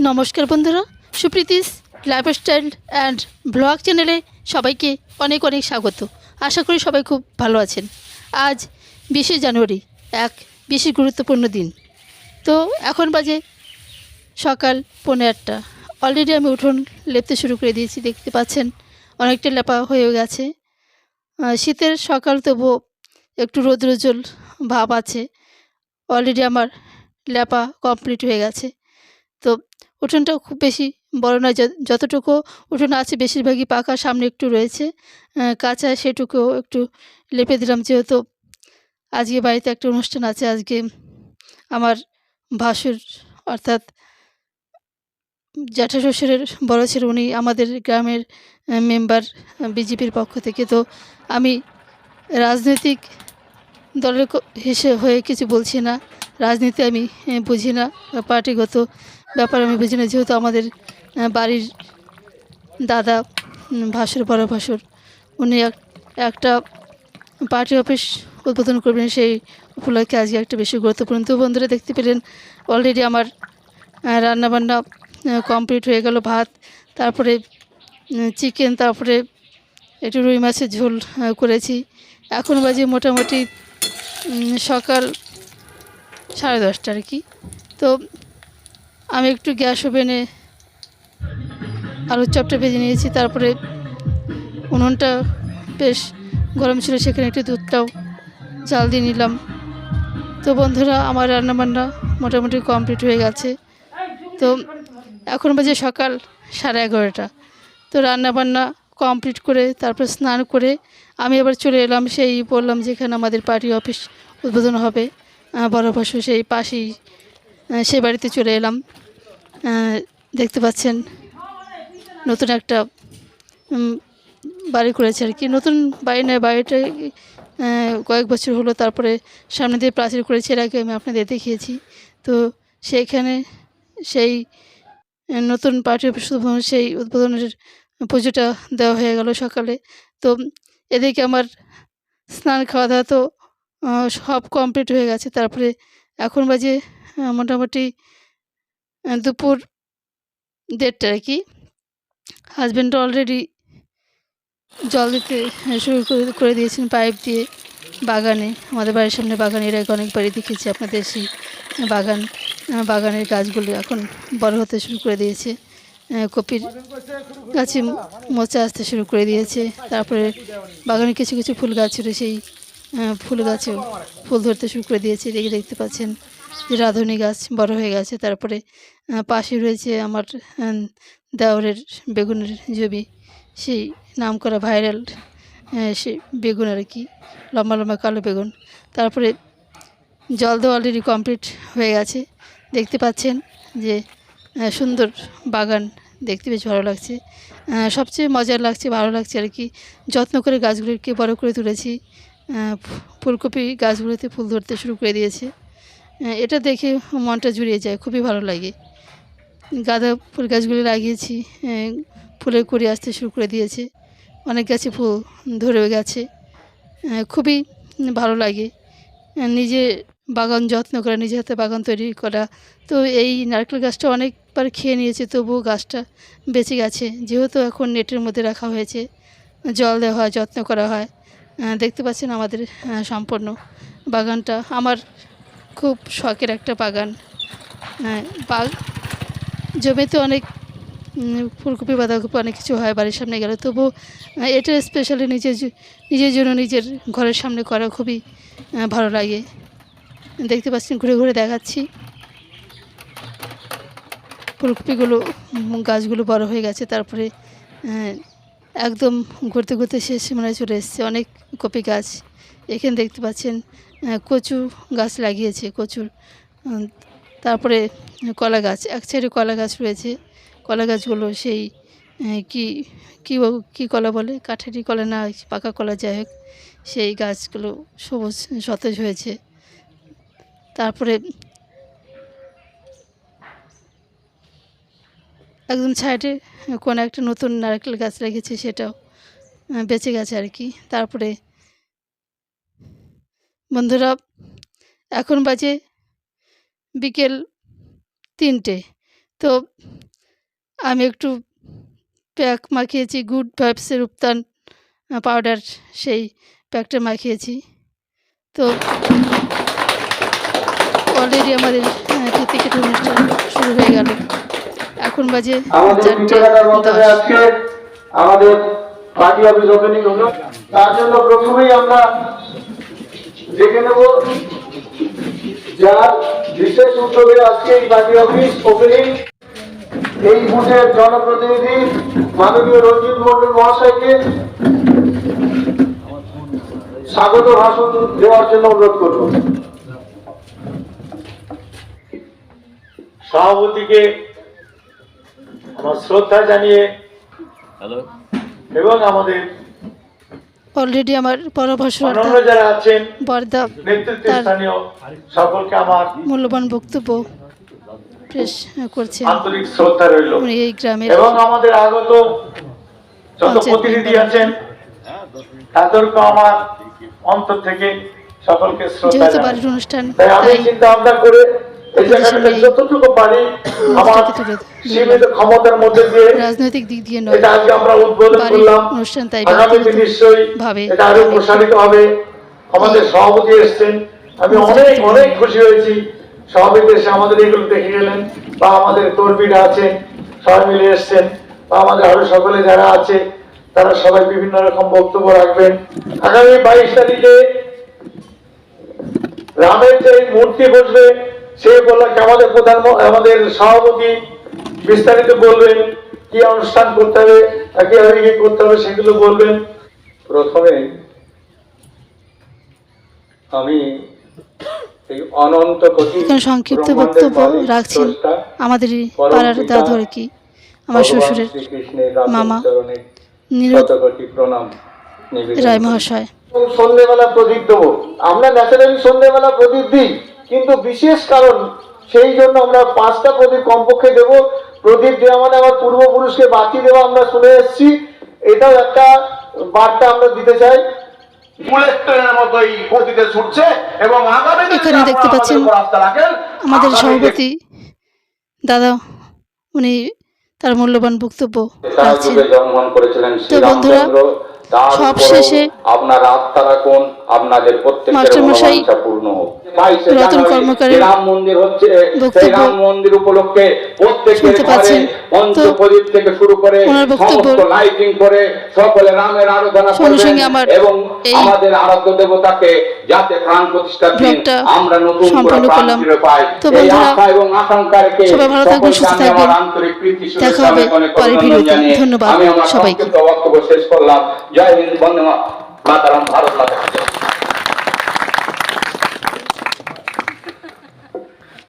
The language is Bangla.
নমস্কার বন্ধুরা, সুপ্রীতিস লাইফস্টাইল অ্যান্ড ব্লগ চ্যানেলে সবাইকে অনেক অনেক স্বাগত। আশা করি সবাই খুব ভালো আছেন। আজ 20শে জানুয়ারি, এক বিশেষ গুরুত্বপূর্ণ দিন। তো এখন বাজে সকাল 8:15। অলরেডি আমি উঠোন লেপতে শুরু করে দিয়েছি, দেখতে পাচ্ছেন অনেকটা লেপা হয়ে গেছে। শীতের সকাল, তবুও একটু রৌদ্রোজ্জ্বল ভাব আছে। অলরেডি আমার লেপা কমপ্লিট হয়ে গেছে। তো উঠোনটাও খুব বেশি বড় নয়, যতটুকু উঠোন আছে বেশিরভাগই পাকা, সামনে একটু রয়েছে কাঁচা, সেটুকুও একটু লেপে দিলাম। যেহেতু আজকে বাড়িতে একটা অনুষ্ঠান আছে, আজকে আমার ভাসুর অর্থাৎ জ্যাঠা শ্বশুরের বড় ছেলে, উনি আমাদের গ্রামের মেম্বার বিজেপির পক্ষ থেকে। তো আমি রাজনৈতিক দলের হয়ে কিছু বলছি না, রাজনীতি আমি বুঝি না, পার্টিগত ব্যাপার আমি বুঝি না। যেহেতু আমাদের বাড়ির দাদা ভাসুর, বড় ভাসুর, উনি একটা পার্টি অফিস উদ্বোধন করবেন, সেই উপলক্ষে আজকে একটা বেশি গুরুত্বপূর্ণ। তো বন্ধুরা, দেখতে পেলেন অলরেডি আমার রান্নাবান্না কমপ্লিট হয়ে গেল। ভাত, তারপরে চিকেন, তারপরে একটু রুই মাছের ঝোল করেছি। এখন বাজে মোটামুটি সকাল 10:30 আর কি। তো আমি একটু গ্যাস ওভেনে আলুর চপটা ভেজে নিয়েছি, তারপরে উনুনটা বেশ গরম ছিল, সেখানে একটু দুধটাও জাল দিয়ে নিলাম। তো বন্ধুরা, আমার রান্নাবান্না মোটামুটি কমপ্লিট হয়ে গেছে। তো এখন বাজে সকাল 11:30। তো রান্নাবান্না কমপ্লিট করে তারপর স্নান করে আমি আবার চলে এলাম, সেই বললাম যেখানে আমাদের পার্টি অফিস উদ্বোধন হবে, বড় ভাসু সেই পাশেই, সেই বাড়িতে চলে এলাম। দেখতে পাচ্ছেন নতুন একটা বাড়ি করেছে আর কি। নতুন বাড়ি নয়, বাড়িটা কয়েক বছর হলো। তারপরে সামনে দিয়ে প্রাচীর করেছে, এর আগে আমি আপনাদের দেখিয়েছি। তো সেইখানে সেই নতুন পার্টি অফিস উদ্বোধন, সেই উদ্বোধনের পুজোটা দেওয়া হয়ে গেল সকালে। তো এদিকে আমার স্নান, খাওয়া দাওয়া তো সব কমপ্লিট হয়ে গেছে। তারপরে এখন বাজে মোটামুটি দুপুর 1:30 আর কি। হাজব্যান্ড অলরেডি জল দিতে শুরু করে দিয়েছেন পাইপ দিয়ে বাগানে, আমাদের বাড়ির সামনে বাগানে। এর আগে অনেকবারই দেখেছি আপনাদের সেই বাগানের গাছগুলো এখন বড় হতে শুরু করে দিয়েছে। কপির গাছে মোচা আসতে শুরু করে দিয়েছে। তারপরে বাগানে কিছু কিছু ফুল গাছ ছিল, সেই ফুল গাছেও ফুল ধরতে শুরু করে দিয়েছে। দেখতে পাচ্ছেন যে রাঁধুনি গাছ বড় হয়ে গেছে। তারপরে পাশে রয়েছে আমার দেওরের বেগুনের জমি, সেই নাম করা ভাইরাল সেই বেগুন আর কি, লম্বা লম্বা কালো বেগুন। তারপরে জল দেওয়া অলরেডি কমপ্লিট হয়ে গেছে। দেখতে পাচ্ছেন যে সুন্দর বাগান, দেখতে বেশ ভালো লাগছে। সবচেয়ে মজার লাগছে, ভালো লাগছে আর কি, যত্ন করে গাছগুলিকে বড় করে তুলেছি। ফুলকপি গাছগুলিতে ফুল ধরতে শুরু করে দিয়েছে। এটা দেখে মনটা জুড়িয়ে যায়, খুবই ভালো লাগে। গাঁদা ফুল গাছগুলি লাগিয়েছি, ফুলের কুঁড়ি আসতে শুরু করে দিয়েছে। অনেক গাছে ফুল ধরেও গেছে। খুবই ভালো লাগে নিজে বাগান যত্ন করা, নিজে হাতে বাগান তৈরি করা। তো এই নারকেল গাছটা অনেকবার খেয়ে নিয়েছে, তবুও গাছটা বেঁচে গেছে। যেহেতু এখন নেটের মধ্যে রাখা হয়েছে, জল দেওয়া হয়, যত্ন করা হয়। দেখতে পাচ্ছেন আমাদের সম্পূর্ণ বাগানটা আমার খুব শখের একটা বাগান। জমিতে অনেক ফুলকপি, বাঁধাকপি অনেক কিছু হয় বাড়ির সামনে গেলে, তবু এটা স্পেশালি নিজের জন্য, নিজের ঘরের সামনে করা খুবই ভালো লাগে। দেখতে পাচ্ছেন, ঘুরে ঘুরে দেখাচ্ছি ফুলকপিগুলো, গাছগুলো বড় হয়ে গেছে। তারপরে একদম ঘুরতে ঘুরতে শেষ সীমানায় চলে এসছে অনেক কপি গাছ। এখানে দেখতে পাচ্ছেন কচু গাছ লাগিয়েছে, কচুর। তারপরে কলা গাছ, এক সাইডে কলা গাছ রয়েছে। কলা গাছগুলো সেই কি কি কি কলা বলে, কাঠারি কলা না পাকা কলা, যাই হোক, সেই গাছগুলো সবুজ সতেজ হয়েছে। তারপরে একদম সাইডে কোনো একটা নতুন নারকেল গাছ লাগিয়েছে, সেটাও বেঁচে গেছে আর কি। তারপরে বন্ধুরা, এখন বাজে বিকেল 3টে। তো আমি একটু প্যাক মাখিয়েছি গুড ভাইবসের রূপদান পাউডার, সেই প্যাকটা মাখিয়েছি। তো অলরেডি আমাদের টিকিট অনুষ্ঠান শুরু হয়ে গেল। এখন বাজে 4:10। আমাদের পার্টি অফিস ওপেনিং হলো, তার জন্য প্রথমেই আমরা দেখে নেব যার বিশেষ উদ্যোগে আজকে এই পার্টি অফিস ওপেনিং, এই বুথের জনপ্রতিনিধি মাননীয় রঞ্জিত মন্ডল মহাশয়কে স্বাগত ভাষণ দেওয়ার জন্য অনুরোধ করব। সভাপতিকে আমার শ্রদ্ধা জানিয়ে এবং আমাদের অলরেডি আমার পরভাষণ যারা আছেন বর্দা নেতৃত্বের স্থানীয় সকলকে আমার মূল্যবান বক্তব্য পেশ করছেন। আন্তরিক শ্রদ্ধা রইল। উনি এই গ্রামের এবং আমাদের আগত যত প্রতিনিধি আছেন তাদেরকে আমার অন্তর থেকে সকলকে শ্রদ্ধা যেহেতু বাড়ির অনুষ্ঠান, তাই আমি তাই চিন্তা ভাবনা করে এই জায়গাটা যতটুকু পারি আমার সীমিত ক্ষমতার মধ্যে দিয়ে রাজনৈতিক দিক দিয়ে নয়, এটা আজকে আমরা উদ্বোধন বাড়ির করলাম। অনুষ্ঠান, তাই আগামীতে নিশ্চয়ই ভাবে এটা আরো প্রসারিত হবে। আমাদের সভাপতি এসেছেন, আমি অনেক অনেক খুশি হয়েছি। সভাপতি এসে আমাদের এগুলো দেখে গেলেন, বা আমাদের কর্মীরা আছেন সবাই মিলে এসছেন, বা আমাদের আরো সকলে যারা আছে তারা সবাই বিভিন্ন রকম বক্তব্য রাখবেন। আগামী 22 তারিখে রামের যে মূর্তি বসবে সে উপলক্ষে আমাদের আমাদের সভাপতি বিস্তারিত বলবেন, কি অনুষ্ঠান করতে হবে, কিভাবে কি করতে হবে সেগুলো বলবেন। প্রথমে আমি এই অনন্ত কোটি সংক্ষিপ্ত বক্তব্য রাখছেন আমাদের পাড়ার দাদু আর কি, আমার শ্বশুরের মামা প্রণাম রায় মহাশয়। সন্ধ্যেবেলা প্রদীপ দেবো, আমরা ন্যাচারালি সন্ধ্যেবেলা প্রদীপ দিই, কিন্তু বিশেষ কারণ সেই জন্য আমরা 5টা প্রদীপ কমপক্ষে দেবো। প্রদীপ দেওয়া মানে আমার পূর্বপুরুষকে বাতি দেওয়া, আমরা শুনে এসেছি, এটাও একটা বার্তা আমরা দিতে চাই। এখানে দেখতে পাচ্ছেন আমাদের সভাপতি দাদা, উনি তার মূল্যবান বক্তব্য রাখছেন। তো বন্ধুরা, সব শেষে আপনার আস্থা রাখুন, আপনাদের প্রত্যেকের মনোবাঞ্ছা পূর্ণ হোক। রতন কর্মকারের রাম মন্দির হচ্ছে, সেই রাম মন্দির উপলক্ষে প্রত্যেকের শুনতে ঘরে পাচ্ছেন। পঞ্চপ্রদীপ থেকে শুরু করে ওনার বক্তব্য সমস্ত লাইটিং করে সকলে রামের আরাধনা করবেন এবং আমাদের আরাধ্য দেবতাকে যাতে প্রাণ প্রতিষ্ঠার দিন আমরা নতুন করে প্রাণ ফিরে পাই, এই আশা এবং আকাঙ্ক্ষা রেখে সবাই ভালো থাকবেন, সুস্থ থাকবেন। আন্তরিক প্রীতি দেখা হবে পরের ভিডিওতে। ধন্যবাদ আমি আমার সবাইকে। সংক্ষিপ্ত বক্তব্য শেষ করলাম। জয় হিন্দ, বন্দে মাতরম, ভারত মাতা।